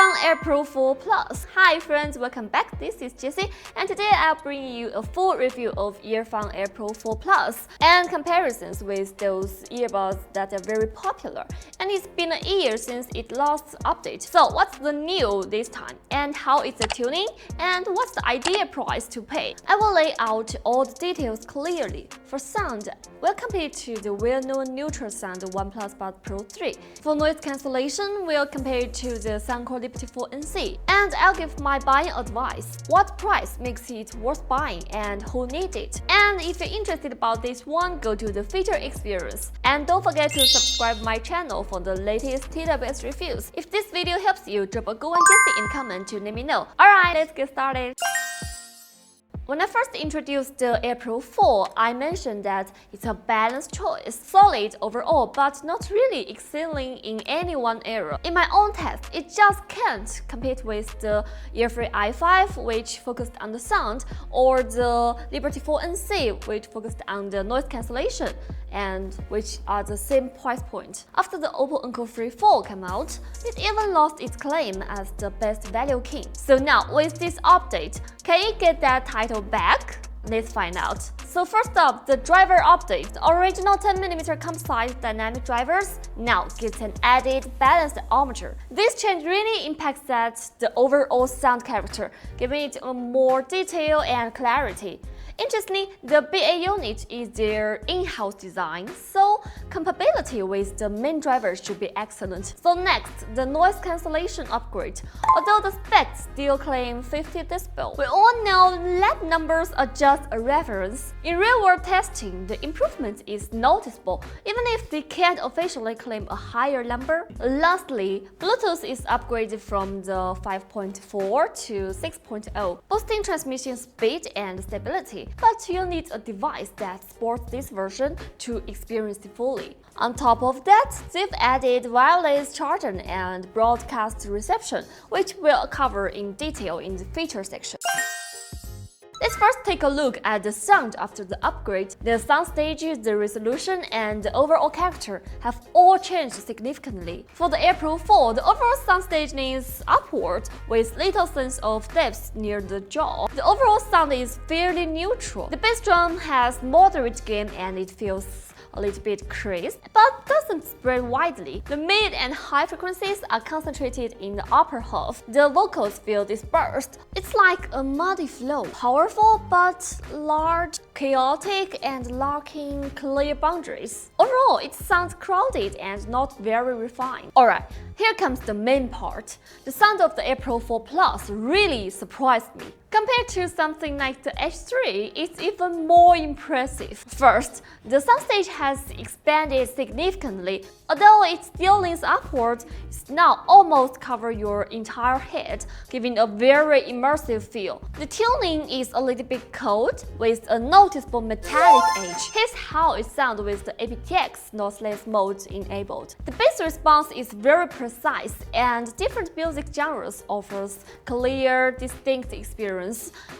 Earfun Air Pro 4 Plus. Hi friends, welcome back. This is Jessie, and today I'll bring you a full review of Earfun Air Pro 4 Plus and comparisons with those earbuds that are very popular. And it's been a year since it last update. So what's the new this time, and how is the tuning, and what's the ideal price to pay? I will lay out all the details clearly. For sound, we'll compare it to the well-known neutral sound OnePlus Buds Pro 3. For noise cancellation, we'll compare it to the Soundcore Liberty 4 NC. And I'll give my buying advice. What price makes it worth buying and who needs it? And if you're interested about this one, go to the feature experience. And don't forget to subscribe my channel for the latest TWS reviews. If this video helps you, drop a good one Jessie in comment to let me know. Alright, let's get started. When I first introduced the Air Pro 4, I mentioned that it's a balanced choice, solid overall, but not really excelling in any one area. In my own test, it just can't compete with the Earfun i5, which focused on the sound, or the Liberty 4 NC, which focused on the noise cancellation, and which are the same price point. After the Oppo Enco Free 4 came out, it even lost its claim as the best value king. So now, with this update, can it get that title back? Let's find out. So first up, the driver update. The original 10mm composite dynamic drivers now gets an added balanced armature. This change really impacts the overall sound character, giving it a more detail and clarity. Interestingly, the BA unit is their in-house design, so compatibility with the main drivers should be excellent. So next, the noise cancellation upgrade. Although the specs still claim 50 dB, we all know LED numbers are just a reference. In real-world testing, the improvement is noticeable, even if they can't officially claim a higher number. Lastly, Bluetooth is upgraded from the 5.4 to 6.0, boosting transmission speed and stability. But you need a device that supports this version to experience it fully. On top of that, they've added wireless charging and broadcast reception, which we'll cover in detail in the feature section. Let's first take a look at the sound after the upgrade. The soundstage, the resolution, and the overall character have all changed significantly. For the Air Pro 4, the overall soundstage is upward, with little sense of depth near the jaw. The overall sound is fairly neutral. The bass drum has moderate gain and it feels a little bit crisp, but doesn't spread widely. The mid and high frequencies are concentrated in the upper half. The vocals feel dispersed. It's like a muddy flow, powerful but large, chaotic, and lacking clear boundaries. Overall, it sounds crowded and not very refined. Alright, here comes the main part. The sound of the Air Pro 4 Plus really surprised me. Compared to something like the H3, it's even more impressive. First, the soundstage has expanded significantly. Although it still leans upward, it's now almost covers your entire head, giving a very immersive feel. The tuning is a little bit cold, with a noticeable metallic edge. Here's how it sounds with the aptX noiseless mode enabled. The bass response is very precise, and different music genres offers clear, distinct experience.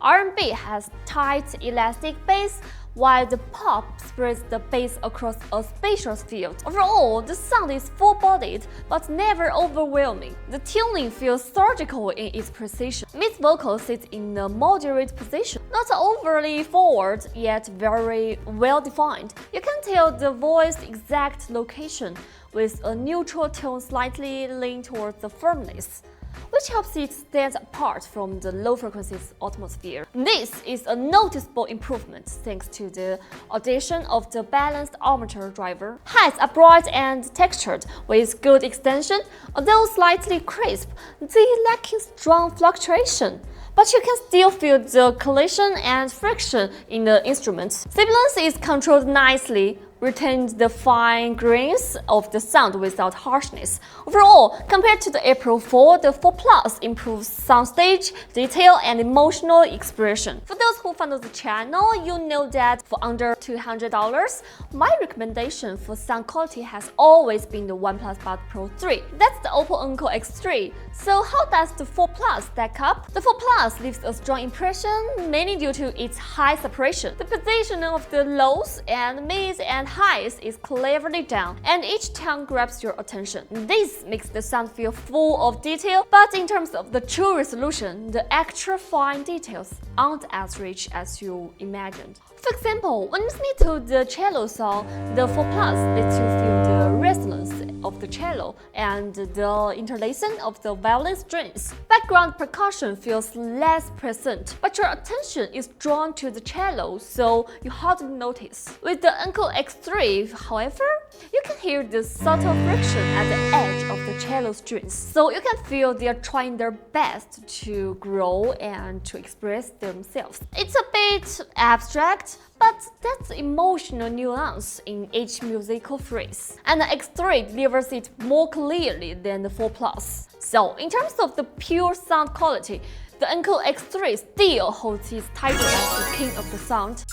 R&B has tight, elastic bass, while the pop spreads the bass across a spacious field. Overall, the sound is full-bodied but never overwhelming. The tuning feels surgical in its precision. Mid vocal sits in a moderate position, not overly forward, yet very well-defined. You can tell the voice's exact location, with a neutral tone slightly leaning towards the firmness, which helps it stand apart from the low-frequency atmosphere. This is a noticeable improvement thanks to the addition of the balanced armature driver. Highs are bright and textured, with good extension, although slightly crisp, they lacking strong fluctuation. But you can still feel the collision and friction in the instruments. Sibilance is controlled nicely, retains the fine grains of the sound without harshness. Overall, compared to the Air Pro 4, the 4 Plus improves soundstage, detail, and emotional expression. For those who follow the channel, you know that for under $200, my recommendation for sound quality has always been the OnePlus Buds Pro 3. That's the Oppo Enco X3. So how does the 4 Plus stack up? The 4 Plus leaves a strong impression, mainly due to its high separation. The positioning of the lows and mids and highs is cleverly done, and each tone grabs your attention. This makes the sound feel full of detail, but in terms of the true resolution, the extra fine details aren't as rich as you imagined. For example, when listening to the cello song, the 4 Plus lets you feel the resonance of the cello and the interlacing of the violin strings. Background percussion feels less present, but your attention is drawn to the cello, so you hardly notice. With the Earfun X3, however, you can hear the subtle friction at the edge of the cello strings, so you can feel they are trying their best to grow and to express themselves. It's a bit abstract, but that's emotional nuance in each musical phrase, and the X3 delivers it more clearly than the 4 Plus. So, in terms of the pure sound quality, the Earfun X3 still holds its title as the king of the sound.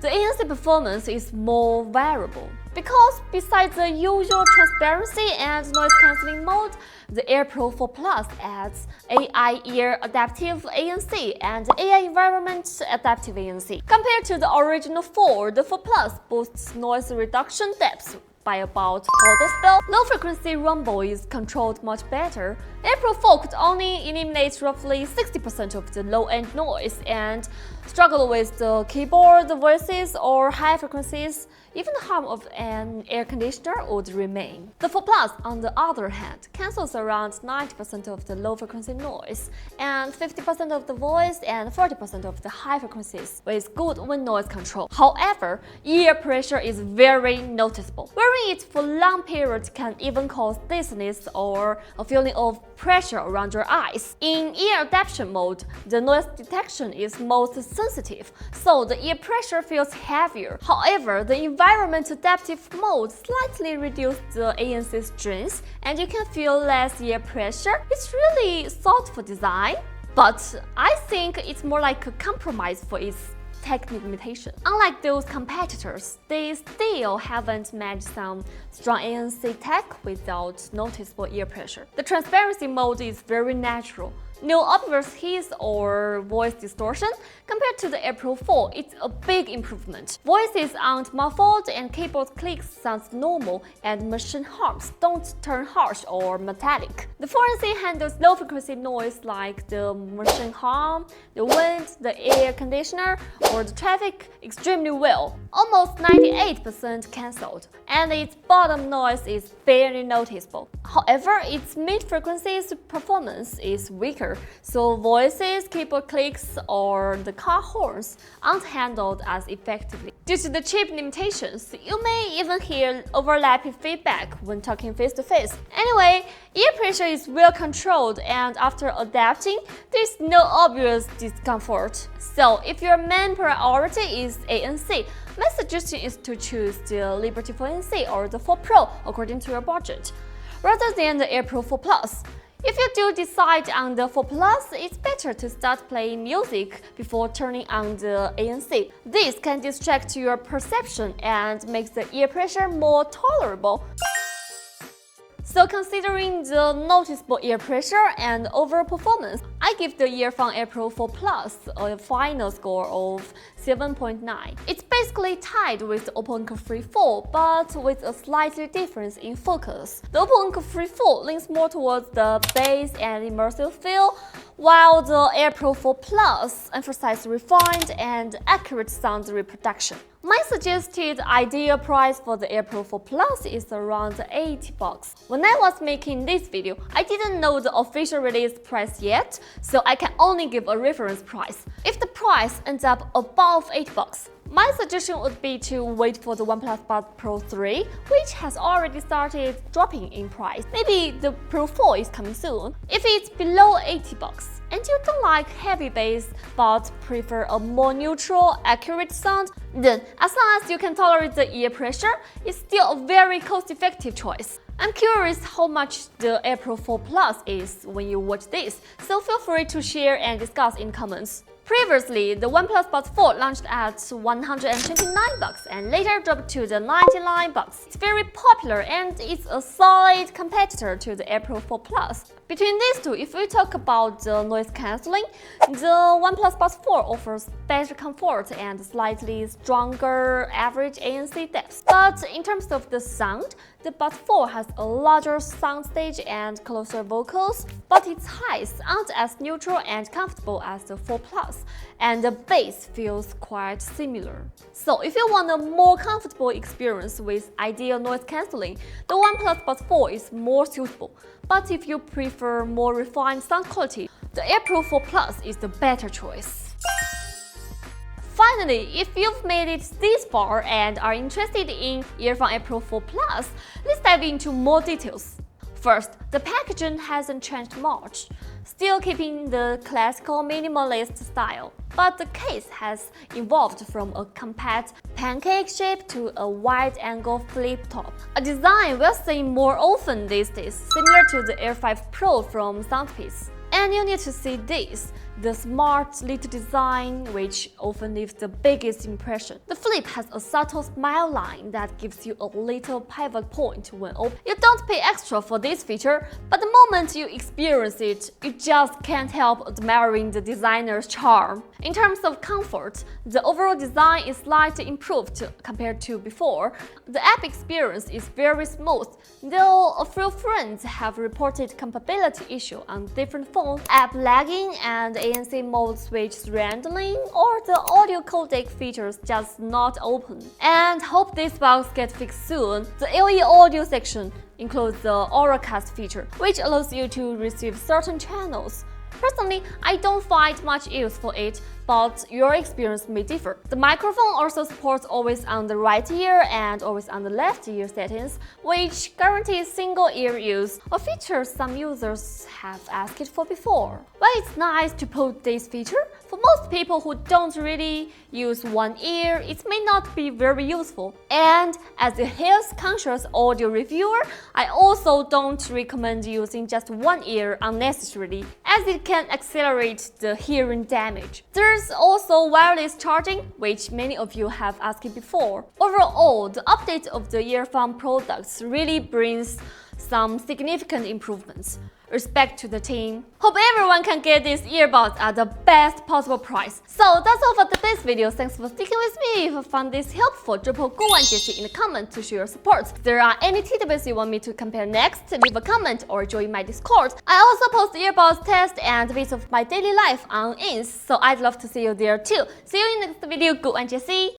The ANC performance is more variable, because besides the usual transparency and noise-cancelling mode, the Air Pro 4 Plus adds AI Ear Adaptive ANC and AI Environment Adaptive ANC. Compared to the original 4, the 4 Plus boosts noise reduction depth by about 4 dB. Low-frequency rumble is controlled much better. Air Pro 4 could only eliminate roughly 60% of the low-end noise and struggle with the keyboard voices or high frequencies. Even the hum of an air conditioner would remain. The 4 Plus, on the other hand, cancels around 90% of the low-frequency noise and 50% of the voice and 40% of the high frequencies with good wind noise control. However, ear pressure is very noticeable. Wearing it for long periods can even cause dizziness or a feeling of pressure around your eyes. In ear adaptation mode, the noise detection is most sensitive, so the ear pressure feels heavier. However, the environment adaptive mode slightly reduces the ANC strength, and you can feel less ear pressure. It's really thoughtful design, but I think it's more like a compromise for its technical limitation. Unlike those competitors, they still haven't managed some strong ANC tech without noticeable ear pressure. The transparency mode is very natural. No obvious hiss or voice distortion. Compared to the Air Pro 4, it's a big improvement. Voices aren't muffled and keyboard clicks sounds normal, and machine hums don't turn harsh or metallic. The 4ANC handles low-frequency noise like the machine hum, the wind, the air conditioner, or the traffic extremely well, almost 98% cancelled, and its bottom noise is barely noticeable. However, its mid-frequencies performance is weaker, so voices, keyboard clicks, or the car horns aren't handled as effectively. Due to the chip limitations, you may even hear overlapping feedback when talking face-to-face. Anyway, ear pressure is well controlled, and after adapting, there's no obvious discomfort. So, if your main priority is ANC, my suggestion is to choose the Liberty 4 ANC or the 4 Pro according to your budget, rather than the Air Pro 4 Plus. If you do decide on the 4 Plus, it's better to start playing music before turning on the ANC. This can distract your perception and makes the ear pressure more tolerable. So considering the noticeable ear pressure and overall performance, I give the Earfun Air Pro 4 Plus a final score of 7.9. It's basically tied with the Oppo Enco Free 4, but with a slightly difference in focus. The Oppo Enco Free 4 leans more towards the bass and immersive feel, while the Air Pro 4 Plus emphasizes refined and accurate sound reproduction. My suggested ideal price for the Air Pro 4 Plus is around $80. When I was making this video, I didn't know the official release price yet, so I can only give a reference price. If the price ends up above $80, my suggestion would be to wait for the OnePlus Buds Pro 3, which has already started dropping in price. Maybe the Pro 4 is coming soon. If it's below $80 and you don't like heavy bass but prefer a more neutral, accurate sound, then as long as you can tolerate the ear pressure, it's still a very cost-effective choice. I'm curious how much the Air Pro 4 Plus is when you watch this, so feel free to share and discuss in comments. Previously, the OnePlus Buds 4 launched at $129 and later dropped to the $99. It's very popular and it's a solid competitor to the Air Pro 4 Plus. Between these two, if we talk about the noise cancelling, the OnePlus Buds 4 offers better comfort and slightly stronger average ANC depth. But in terms of the sound, the Buds 4 has a larger soundstage and closer vocals, but its highs aren't as neutral and comfortable as the 4 Plus, and the bass feels quite similar. So if you want a more comfortable experience with ideal noise cancelling, the OnePlus Buds 4 is more suitable. But if you prefer more refined sound quality, the Air Pro 4 Plus is the better choice. Finally, if you've made it this far and are interested in Earfun Air Pro 4 Plus, let's dive into more details. First, the packaging hasn't changed much, still keeping the classical minimalist style. But the case has evolved from a compact pancake shape to a wide-angle flip top, a design we're seeing more often these days, similar to the Air 5 Pro from Soundpiece. And you need to see this, the smart little design which often leaves the biggest impression. The flip has a subtle smile line that gives you a little pivot point when open. You don't pay extra for this feature, but the moment you experience it, you just can't help admiring the designer's charm. In terms of comfort, the overall design is slightly improved compared to before. The app experience is very smooth, though a few friends have reported compatibility issue on different phones, app lagging and ANC mode switch rendering, or the audio codec features just not open. And hope these bugs get fixed soon. The LE audio section includes the Auracast feature, which allows you to receive certain channels. Personally, I don't find much use for it, but your experience may differ. The microphone also supports always on the right ear and always on the left ear settings, which guarantees single ear use, a feature some users have asked for before. While it's nice to put this feature, for most people who don't really use one ear, it may not be very useful. And as a health-conscious audio reviewer, I also don't recommend using just one ear unnecessarily, as it can accelerate the hearing damage. There's also wireless charging, which many of you have asked before. Overall, the update of the Earfun products really brings some significant improvements. Respect to the team. Hope everyone can get these earbuds at the best possible price. So that's all for today's video. Thanks for sticking with me. If you found this helpful, drop a good one JC in the comments to show your support. If there are any tidbits you want me to compare next, leave a comment or join my Discord. I also post earbuds tests and bits of my daily life on Ins, so I'd love to see you there too. See you in the next video. Good one JC.